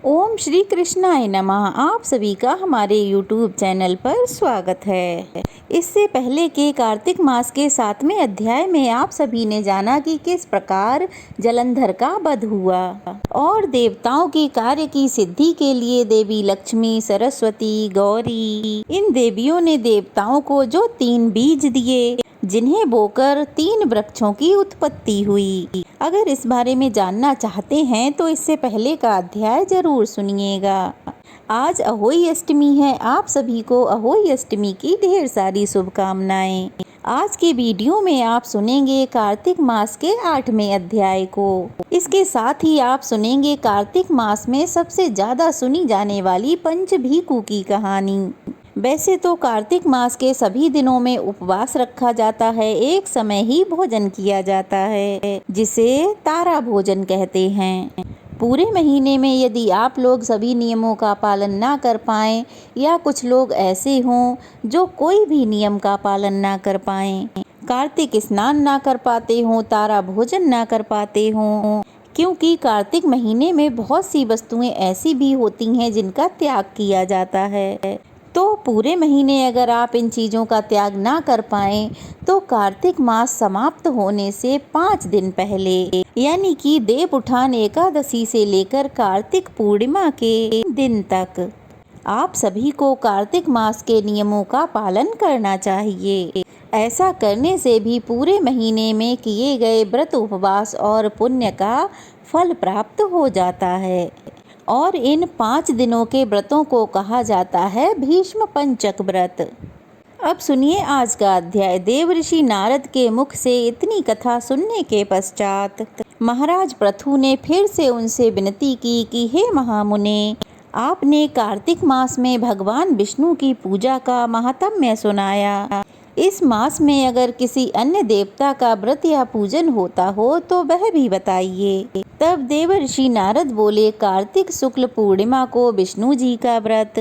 ओम श्री कृष्णाय नमः। आप सभी का हमारे YouTube चैनल पर स्वागत है। इससे पहले के कार्तिक मास के 7वें अध्याय में आप सभी ने जाना कि किस प्रकार जलंधर का वध हुआ और देवताओं के कार्य की सिद्धि के लिए देवी लक्ष्मी, सरस्वती, गौरी, इन देवियों ने देवताओं को जो 3 बीज दिए जिन्हें बोकर 3 वृक्षों की उत्पत्ति हुई। अगर इस बारे में जानना चाहते हैं तो इससे पहले का अध्याय जरूर सुनिएगा। आज अहोई अष्टमी है। आप सभी को अहोई अष्टमी की ढेर सारी शुभकामनाएं। आज के वीडियो में आप सुनेंगे कार्तिक मास के 8वें अध्याय को। इसके साथ ही आप सुनेंगे कार्तिक मास में सबसे ज्यादा सुनी जाने वाली पंचभीकु की कहानी। वैसे तो कार्तिक मास के सभी दिनों में उपवास रखा जाता है, एक समय ही भोजन किया जाता है जिसे तारा भोजन कहते हैं। पूरे महीने में यदि आप लोग सभी नियमों का पालन ना कर पाएं या कुछ लोग ऐसे हों जो कोई भी नियम का पालन ना कर पाएं, कार्तिक स्नान ना कर पाते हों, तारा भोजन ना कर पाते हों, क्योंकि कार्तिक महीने में बहुत सी वस्तुएं ऐसी भी होती हैं जिनका त्याग किया जाता है। तो पूरे महीने अगर आप इन चीज़ों का त्याग ना कर पाएं तो कार्तिक मास समाप्त होने से 5 दिन पहले यानी कि देव उठान एकादशी से लेकर कार्तिक पूर्णिमा के दिन तक आप सभी को कार्तिक मास के नियमों का पालन करना चाहिए। ऐसा करने से भी पूरे महीने में किए गए व्रत, उपवास और पुण्य का फल प्राप्त हो जाता है। और इन 5 दिनों के व्रतों को कहा जाता है भीष्म पंचक व्रत। अब सुनिए आज का अध्याय। देव ऋषि नारद के मुख से इतनी कथा सुनने के पश्चात महाराज पृथु ने फिर से उनसे विनती की कि हे महामुने, आपने कार्तिक मास में भगवान विष्णु की पूजा का महात्म्य सुनाया। इस मास में अगर किसी अन्य देवता का व्रत या पूजन होता हो तो वह भी बताइए। तब देव ऋषि नारद बोले, कार्तिक शुक्ल पूर्णिमा को विष्णु जी का व्रत,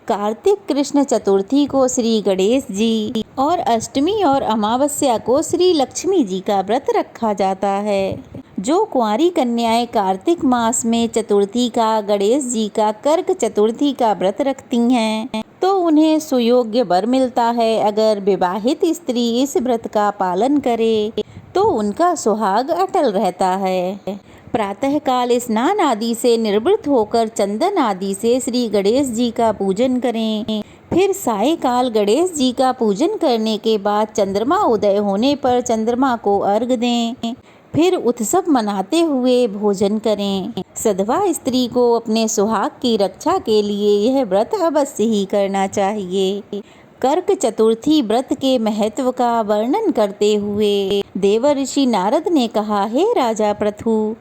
कार्तिक कृष्ण चतुर्थी को श्री गणेश जी और अष्टमी और अमावस्या को श्री लक्ष्मी जी का व्रत रखा जाता है। जो कुंवारी कन्याएं कार्तिक मास में चतुर्थी का, गणेश जी का, कर्क चतुर्थी का व्रत रखती हैं तो उन्हें सुयोग्य वर मिलता है। अगर विवाहित स्त्री इस व्रत का पालन करे तो उनका सुहाग अटल रहता है। प्रातःकाल स्नान आदि से निवृत्त होकर चंदन आदि से श्री गणेश जी का पूजन करें। फिर सायंकाल गणेश जी का पूजन करने के बाद चंद्रमा उदय होने पर चंद्रमा को अर्घ दें। फिर उत्सव मनाते हुए भोजन करें। सधवा स्त्री को अपने सुहाग की रक्षा के लिए यह व्रत अवश्य ही करना चाहिए। कर्क चतुर्थी व्रत के महत्व का वर्णन करते हुए देव ऋषि नारद ने कहा, हे राजा पृथु,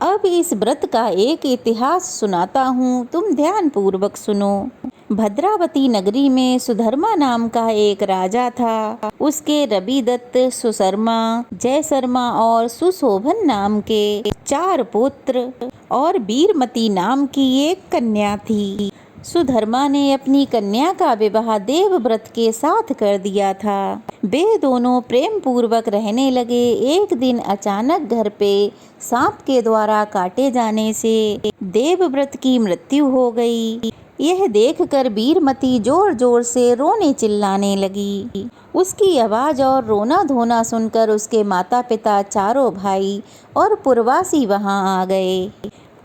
अब इस व्रत का एक इतिहास सुनाता हूँ, तुम ध्यान पूर्वक सुनो। भद्रावती नगरी में सुधर्मा नाम का एक राजा था। उसके रविदत्त, सुशर्मा, जयशर्मा और सुशोभन नाम के 4 पुत्र और वीरमती नाम की एक कन्या थी। सुधर्मा ने अपनी कन्या का विवाह देवव्रत के साथ कर दिया था। वे दोनों प्रेम पूर्वक रहने लगे। एक दिन अचानक घर पे सांप के द्वारा काटे जाने से देवव्रत की मृत्यु हो गई। यह देखकर वीरमती जोर जोर से रोने चिल्लाने लगी। उसकी आवाज और रोना धोना सुनकर उसके माता पिता, चारों भाई और पुरवासी वहां आ गए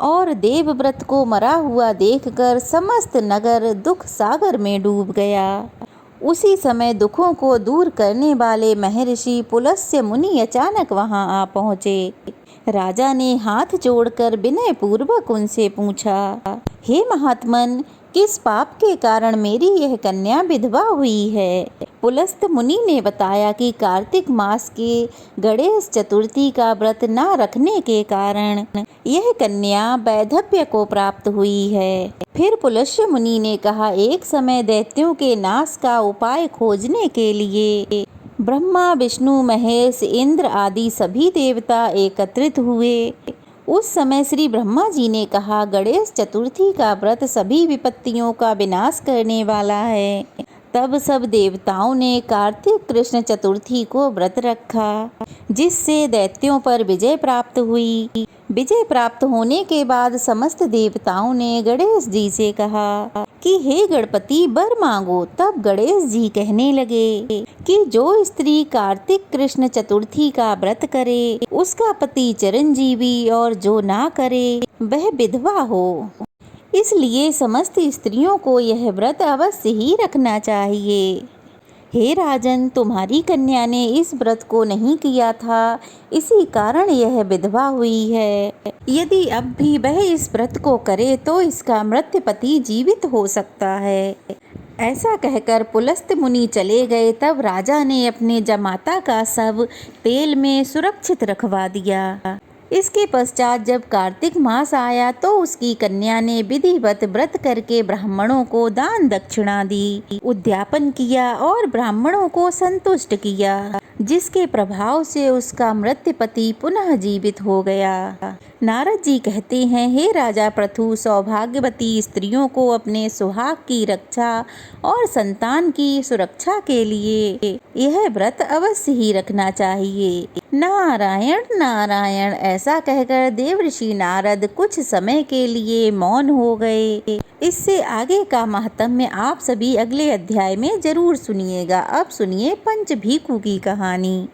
और देवव्रत को मरा हुआ देखकर समस्त नगर दुख सागर में डूब गया। उसी समय दुखों को दूर करने वाले महर्षि पुलस्त्य मुनि अचानक वहां आ पहुँचे। राजा ने हाथ जोड़कर विनय पूर्वक उनसे पूछा, हे महात्मन, किस पाप के कारण मेरी यह कन्या विधवा हुई है? पुलस्त मुनि ने बताया कि कार्तिक मास के गणेश चतुर्थी का व्रत न रखने के कारण यह कन्या वैधव्य को प्राप्त हुई है। फिर पुलस्य मुनि ने कहा, एक समय दैत्यों के नाश का उपाय खोजने के लिए ब्रह्मा, विष्णु, महेश, इंद्र आदि सभी देवता एकत्रित हुए। उस समय श्री ब्रह्मा जी ने कहा, गणेश चतुर्थी का व्रत सभी विपत्तियों का विनाश करने वाला है। तब सब देवताओं ने कार्तिक कृष्ण चतुर्थी को व्रत रखा, जिससे दैत्यों पर विजय प्राप्त हुई। विजय प्राप्त होने के बाद समस्त देवताओं ने गणेश जी से कहा कि हे गणपति वर मांगो। तब गणेश जी कहने लगे कि जो स्त्री कार्तिक कृष्ण चतुर्थी का व्रत करे उसका पति चिरंजीवी और जो ना करे वह विधवा हो। इसलिए समस्त स्त्रियों को यह व्रत अवश्य ही रखना चाहिए। हे राजन, तुम्हारी कन्या ने इस व्रत को नहीं किया था, इसी कारण यह विधवा हुई है। यदि अब भी वह इस व्रत को करे तो इसका मृत पति जीवित हो सकता है। ऐसा कहकर पुलस्त मुनि चले गए। तब राजा ने अपने जमाता का शव तेल में सुरक्षित रखवा दिया। इसके पश्चात जब कार्तिक मास आया तो उसकी कन्या ने विधिवत व्रत करके ब्राह्मणों को दान दक्षिणा दी, उद्यापन किया और ब्राह्मणों को संतुष्ट किया, जिसके प्रभाव से उसका मृत पति पुनः जीवित हो गया। नारद जी कहते हैं, हे राजा पृथु, सौभाग्यवती स्त्रियों को अपने सुहाग की रक्षा और संतान की सुरक्षा के लिए यह व्रत अवश्य ही रखना चाहिए। नारायण नारायण। ऐसा कहकर देवर्षि नारद कुछ समय के लिए मौन हो गए। इससे आगे का महात्म्य आप सभी अगले अध्याय में जरूर सुनिएगा। अब सुनिए पंचभीखू की कहानी।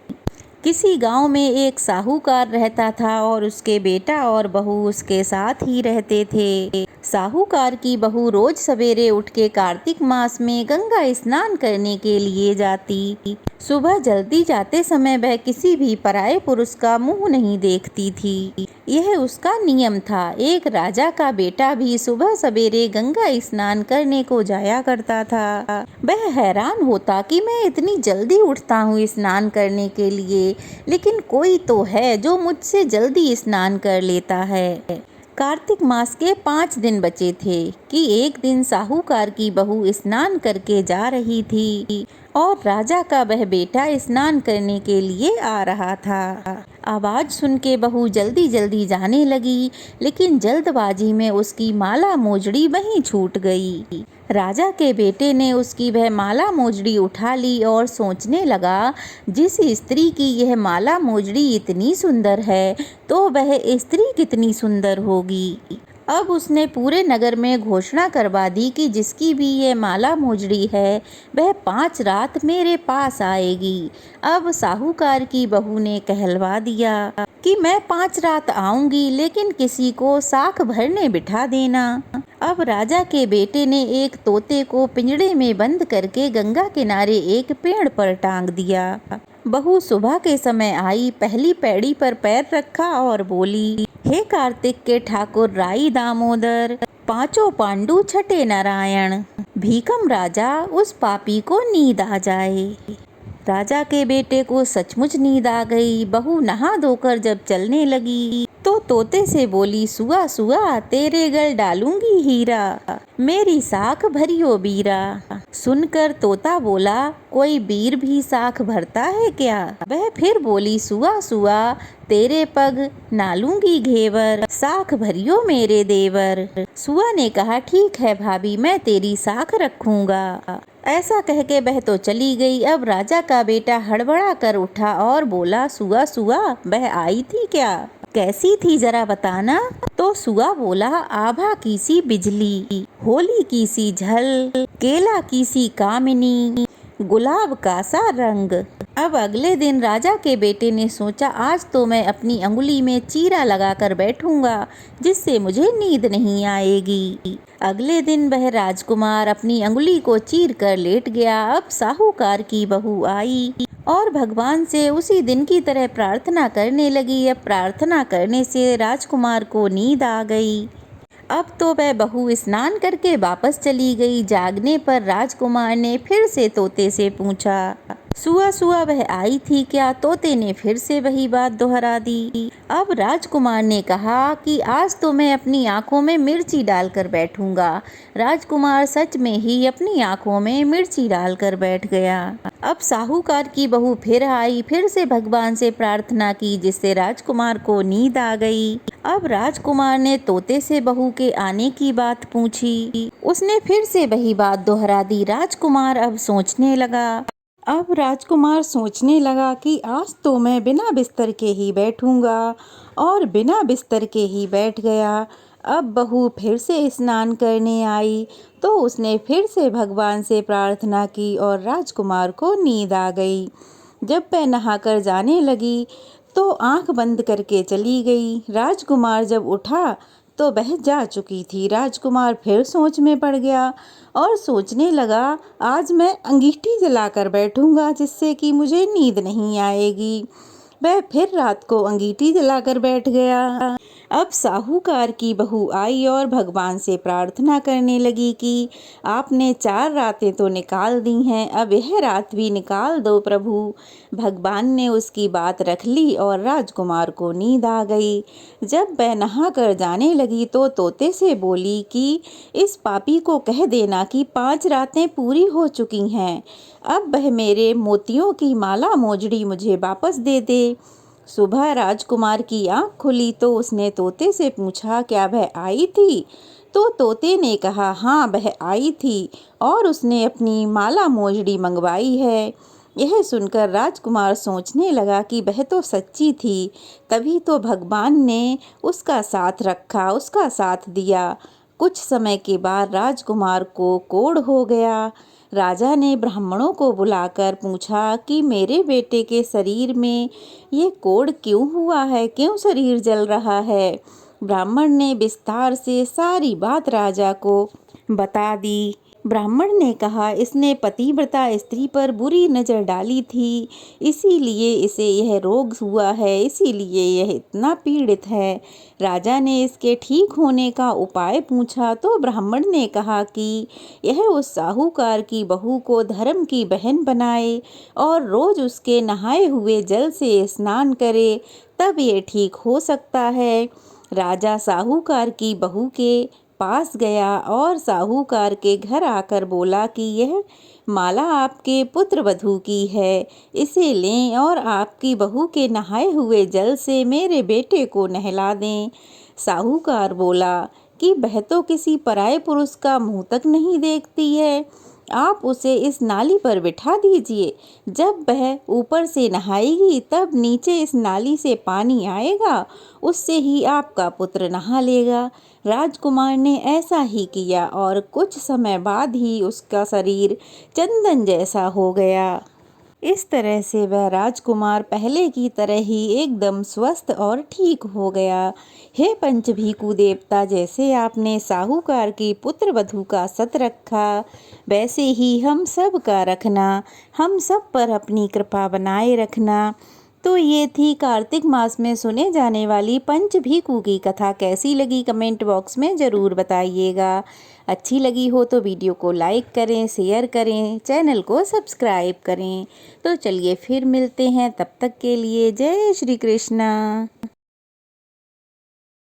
किसी गांव में एक साहूकार रहता था और उसके बेटा और बहू उसके साथ ही रहते थे। साहूकार की बहू रोज सवेरे उठ के कार्तिक मास में गंगा स्नान करने के लिए जाती। सुबह जल्दी जाते समय वह किसी भी पराये पुरुष का मुंह नहीं देखती थी। यह उसका नियम था। एक राजा का बेटा भी सुबह सवेरे गंगा स्नान करने को जाया करता था। वह हैरान होता कि मैं इतनी जल्दी उठता हूँ स्नान करने के लिए, लेकिन कोई तो है जो मुझसे जल्दी स्नान कर लेता है। कार्तिक मास के 5 दिन बचे थे कि एक दिन साहूकार की बहू स्नान करके जा रही थी और राजा का वह बेटा स्नान करने के लिए आ रहा था। आवाज सुन के बहू जल्दी जल्दी जाने लगी, लेकिन जल्दबाजी में उसकी माला मोजड़ी वहीं छूट गई। राजा के बेटे ने उसकी वह माला मोजड़ी उठा ली और सोचने लगा, जिस स्त्री की यह माला मोजड़ी इतनी सुंदर है तो वह स्त्री कितनी सुंदर होगी। अब उसने पूरे नगर में घोषणा करवा दी कि जिसकी भी ये माला मोजड़ी है वह 5 रात मेरे पास आएगी। अब साहूकार की बहू ने कहलवा दिया कि मैं 5 रात आऊंगी, लेकिन किसी को साख भरने बिठा देना। अब राजा के बेटे ने एक तोते को पिंजड़े में बंद करके गंगा किनारे एक पेड़ पर टांग दिया। बहू सुबह के समय आई, पहली पैड़ी पर पैर रखा और बोली, हे कार्तिक के ठाकुर राई दामोदर, 5 पांडु छठे नारायण, भीखम राजा उस पापी को नींद आ जाए। राजा के बेटे को सचमुच नींद आ गई। बहू नहा धोकर जब चलने लगी तो तोते से बोली, सुआ सुआ तेरे गल डालूंगी हीरा, मेरी साख भरियो बीरा। सुनकर तोता बोला, कोई बीर भी साख भरता है क्या? वह फिर बोली, सुआ सुआ तेरे पग नालूंगी घेवर, साख भरियो मेरे देवर। सुआ ने कहा, ठीक है भाभी, मैं तेरी साख रखूंगा। ऐसा कह के वह तो चली गई। अब राजा का बेटा हड़बड़ा कर उठा और बोला, सुआ सुआ वह आई थी क्या? कैसी थी जरा बताना। तो सुआ बोला, आभा की सी बिजली, होली की सी झल, केला की सी कामिनी, गुलाब का सा रंग। अब अगले दिन राजा के बेटे ने सोचा, आज तो मैं अपनी अंगुली में चीरा लगाकर बैठूंगा, जिससे मुझे नींद नहीं आएगी। अगले दिन वह राजकुमार अपनी अंगुली को चीर कर लेट गया। अब साहूकार की बहू आई और भगवान से उसी दिन की तरह प्रार्थना करने लगी। अब प्रार्थना करने से राजकुमार को नींद आ गई। अब तो वह बहू स्नान करके वापस चली गई। जागने पर राजकुमार ने फिर से तोते से पूछा, सुआ सुआ वह आई थी क्या? तोते ने फिर से वही बात दोहरा दी। अब राजकुमार ने कहा कि आज तो मैं अपनी आंखों में मिर्ची डालकर बैठूंगा। राजकुमार सच में ही अपनी आंखों में मिर्ची डालकर बैठ गया। अब साहूकार की बहू फिर आई, फिर से भगवान से प्रार्थना की, जिससे राजकुमार को नींद आ गई। अब राजकुमार ने तोते से बहू के आने की बात पूछी। उसने फिर से वही बात दोहरा दी। राजकुमार अब सोचने लगा अब राजकुमार सोचने लगा कि आज तो मैं बिना बिस्तर के ही बैठूंगा, और बिना बिस्तर के ही बैठ गया। अब बहू फिर से स्नान करने आई तो उसने फिर से भगवान से प्रार्थना की और राजकुमार को नींद आ गई। जब वह नहाकर जाने लगी तो आंख बंद करके चली गई। राजकुमार जब उठा तो वह जा चुकी थी। राजकुमार फिर सोच में पड़ गया और सोचने लगा, आज मैं अंगीठी जलाकर बैठूंगा जिससे कि मुझे नींद नहीं आएगी। वह फिर रात को अंगीठी जलाकर बैठ गया। अब साहूकार की बहू आई और भगवान से प्रार्थना करने लगी कि आपने 4 रातें तो निकाल दी हैं, अब यह रात भी निकाल दो प्रभु। भगवान ने उसकी बात रख ली और राजकुमार को नींद आ गई। जब वह नहा कर जाने लगी तो तोते से बोली कि इस पापी को कह देना कि 5 रातें पूरी हो चुकी हैं, अब वह मेरे मोतियों की माला मोजड़ी मुझे वापस दे दे। सुबह राजकुमार की आंख खुली तो उसने तोते से पूछा, क्या वह आई थी? तो तोते ने कहा, हाँ वह आई थी और उसने अपनी माला मोजड़ी मंगवाई है। यह सुनकर राजकुमार सोचने लगा कि वह तो सच्ची थी, तभी तो भगवान ने उसका साथ रखा, उसका साथ दिया। कुछ समय के बाद राजकुमार को कोढ़ हो गया। राजा ने ब्राह्मणों को बुलाकर पूछा कि मेरे बेटे के शरीर में ये कोढ़ क्यों हुआ है, क्यों शरीर जल रहा है। ब्राह्मण ने विस्तार से सारी बात राजा को बता दी। ब्राह्मण ने कहा, इसने पतिव्रता स्त्री पर बुरी नज़र डाली थी, इसीलिए इसे यह रोग हुआ है, इसीलिए यह इतना पीड़ित है। राजा ने इसके ठीक होने का उपाय पूछा तो ब्राह्मण ने कहा कि यह उस साहूकार की बहू को धर्म की बहन बनाए और रोज उसके नहाए हुए जल से स्नान करे, तब ये ठीक हो सकता है। राजा साहूकार की बहू के पास गया और साहूकार के घर आकर बोला कि यह माला आपके पुत्र वधू की है, इसे लें और आपकी बहू के नहाए हुए जल से मेरे बेटे को नहला दें। साहूकार बोला कि वह तो किसी पराये पुरुष का मुंह तक नहीं देखती है, आप उसे इस नाली पर बिठा दीजिए। जब वह ऊपर से नहाएगी तब नीचे इस नाली से पानी आएगा, उससे ही आपका पुत्र नहा लेगा। राजकुमार ने ऐसा ही किया और कुछ समय बाद ही उसका शरीर चंदन जैसा हो गया। इस तरह से वह राजकुमार पहले की तरह ही एकदम स्वस्थ और ठीक हो गया। हे पंचभीकु देवता, जैसे आपने साहूकार की पुत्र वधू का सत रखा, वैसे ही हम सब का रखना, हम सब पर अपनी कृपा बनाए रखना। तो ये थी कार्तिक मास में सुने जाने वाली पंचभीकु की कथा। कैसी लगी कमेंट बॉक्स में ज़रूर बताइएगा। अच्छी लगी हो तो वीडियो को लाइक करें, शेयर करें, चैनल को सब्सक्राइब करें। तो चलिए फिर मिलते हैं, तब तक के लिए जय श्री कृष्णा।